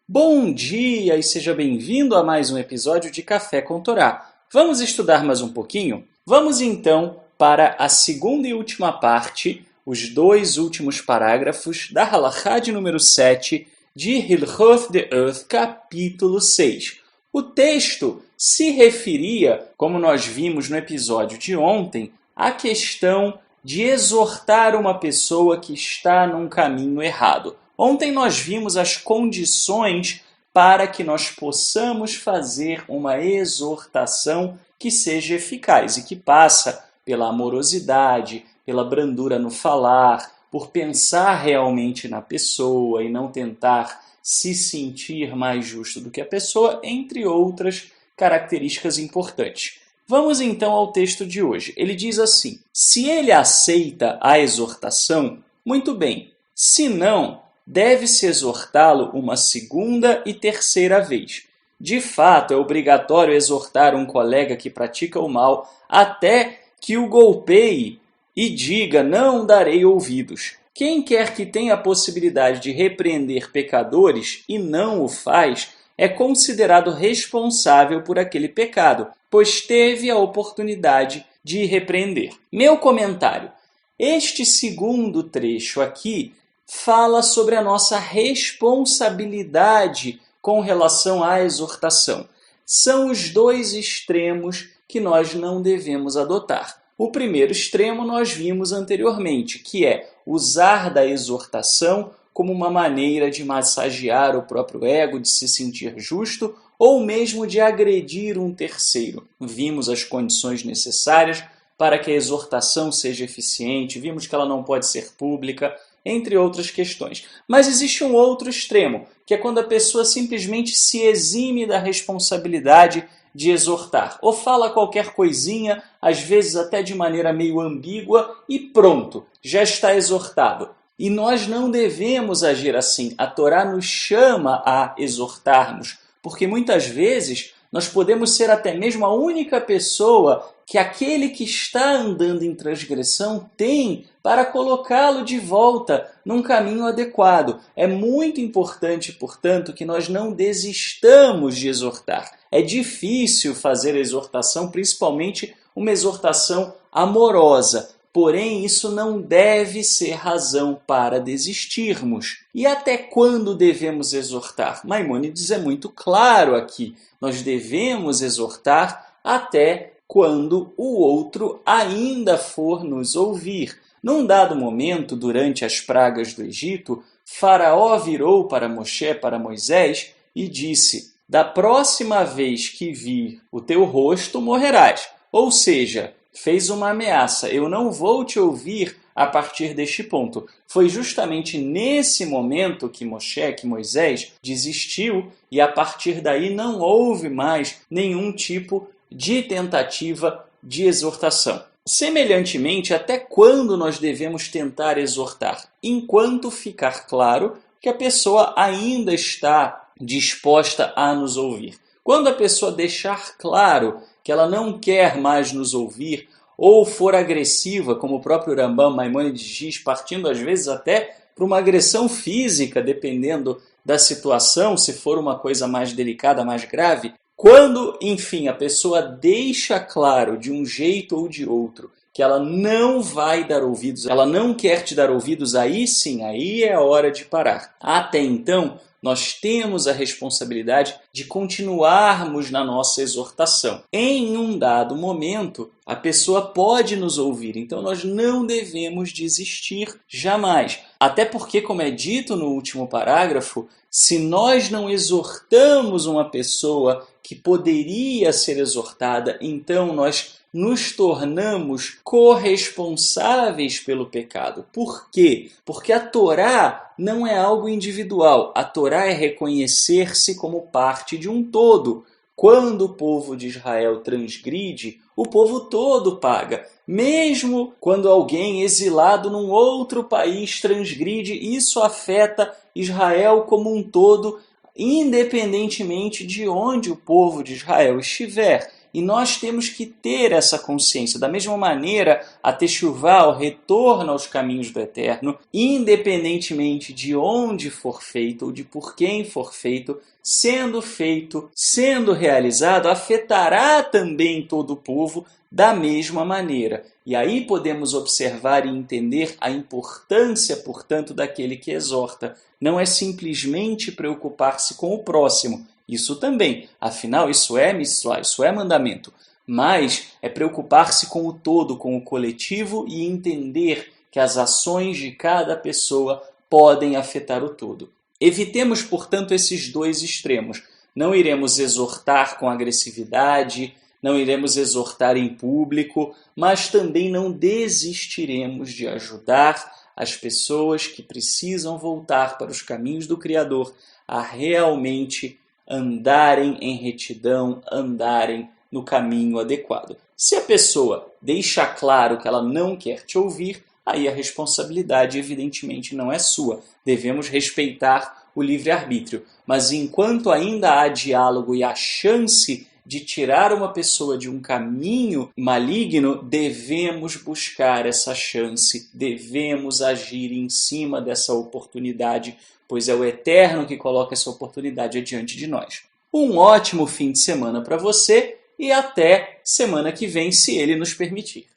Bom dia e seja bem-vindo a mais um episódio de Café com Torá. Vamos estudar mais um pouquinho? Vamos então para a segunda e última parte, os dois últimos parágrafos da Halachá de número 7 de Hilchot De'oth, capítulo 6. O texto se referia, como nós vimos no episódio de ontem, à questão de exortar uma pessoa que está num caminho errado. Ontem nós vimos as condições para que nós possamos fazer uma exortação que seja eficaz e que passa pela amorosidade, pela brandura no falar, por pensar realmente na pessoa e não tentar se sentir mais justo do que a pessoa, entre outras características importantes. Vamos então ao texto de hoje. Ele diz assim: se ele aceita a exortação, muito bem. Se não, deve-se exortá-lo uma segunda e terceira vez. De fato, é obrigatório exortar um colega que pratica o mal até que o golpeie e diga: não darei ouvidos. Quem quer que tenha a possibilidade de repreender pecadores e não o faz, é considerado responsável por aquele pecado, pois teve a oportunidade de repreender. Meu comentário: este segundo trecho aqui fala sobre a nossa responsabilidade com relação à exortação. São os dois extremos que nós não devemos adotar. O primeiro extremo nós vimos anteriormente, que é usar da exortação como uma maneira de massagear o próprio ego, de se sentir justo ou mesmo de agredir um terceiro. Vimos as condições necessárias para que a exortação seja eficiente, vimos que ela não pode ser pública, entre outras questões. Mas existe um outro extremo, que é quando a pessoa simplesmente se exime da responsabilidade de exortar, ou fala qualquer coisinha, às vezes até de maneira meio ambígua, e pronto, já está exortado. E nós não devemos agir assim. A Torá nos chama a exortarmos, porque muitas vezes nós podemos ser até mesmo a única pessoa que aquele que está andando em transgressão tem para colocá-lo de volta num caminho adequado. É muito importante, portanto, que nós não desistamos de exortar. É difícil fazer exortação, principalmente uma exortação amorosa. Porém, isso não deve ser razão para desistirmos. E até quando devemos exortar? Maimônides é muito claro aqui. Nós devemos exortar até quando o outro ainda for nos ouvir. Num dado momento, durante as pragas do Egito, Faraó virou para Moshe, para Moisés, e disse: da próxima vez que vir o teu rosto, morrerás. Ou seja, fez uma ameaça: eu não vou te ouvir a partir deste ponto. Foi justamente nesse momento que Moisés desistiu, e a partir daí não houve mais nenhum tipo de tentativa de exortação. Semelhantemente, até quando nós devemos tentar exortar? Enquanto ficar claro que a pessoa ainda está disposta a nos ouvir. Quando a pessoa deixar claro que ela não quer mais nos ouvir, ou for agressiva, como o próprio Rambam Maimônides diz, partindo às vezes até para uma agressão física, dependendo da situação, se for uma coisa mais delicada, mais grave. Quando, enfim, a pessoa deixa claro de um jeito ou de outro que ela não vai dar ouvidos, ela não quer te dar ouvidos, aí sim, aí é a hora de parar. Até então, nós temos a responsabilidade de continuarmos na nossa exortação. Em um dado momento, a pessoa pode nos ouvir, então nós não devemos desistir jamais. Até porque, como é dito no último parágrafo, se nós não exortamos uma pessoa que poderia ser exortada, então nós nos tornamos corresponsáveis pelo pecado. Por quê? Porque a Torá não é algo individual. A Torá é reconhecer-se como parte de um todo. Quando o povo de Israel transgride, o povo todo paga. Mesmo quando alguém exilado num outro país transgride, isso afeta Israel como um todo, independentemente de onde o povo de Israel estiver. E nós temos que ter essa consciência. Da mesma maneira, a Techuvá, o retorno aos caminhos do Eterno, independentemente de onde for feito ou de por quem for feito, sendo realizado, afetará também todo o povo da mesma maneira. E aí podemos observar e entender a importância, portanto, daquele que exorta. Não é simplesmente preocupar-se com o próximo, isso também, afinal isso é mitzvah, isso é mandamento, mas é preocupar-se com o todo, com o coletivo e entender que as ações de cada pessoa podem afetar o todo. Evitemos, portanto, esses dois extremos. Não iremos exortar com agressividade, não iremos exortar em público, mas também não desistiremos de ajudar as pessoas que precisam voltar para os caminhos do Criador a realmente andarem em retidão, andarem no caminho adequado. Se a pessoa deixa claro que ela não quer te ouvir, aí a responsabilidade evidentemente não é sua. Devemos respeitar o livre-arbítrio. Mas enquanto ainda há diálogo e a chance de tirar uma pessoa de um caminho maligno, devemos buscar essa chance, devemos agir em cima dessa oportunidade, pois é o Eterno que coloca essa oportunidade adiante de nós. Um ótimo fim de semana para você e até semana que vem, se Ele nos permitir.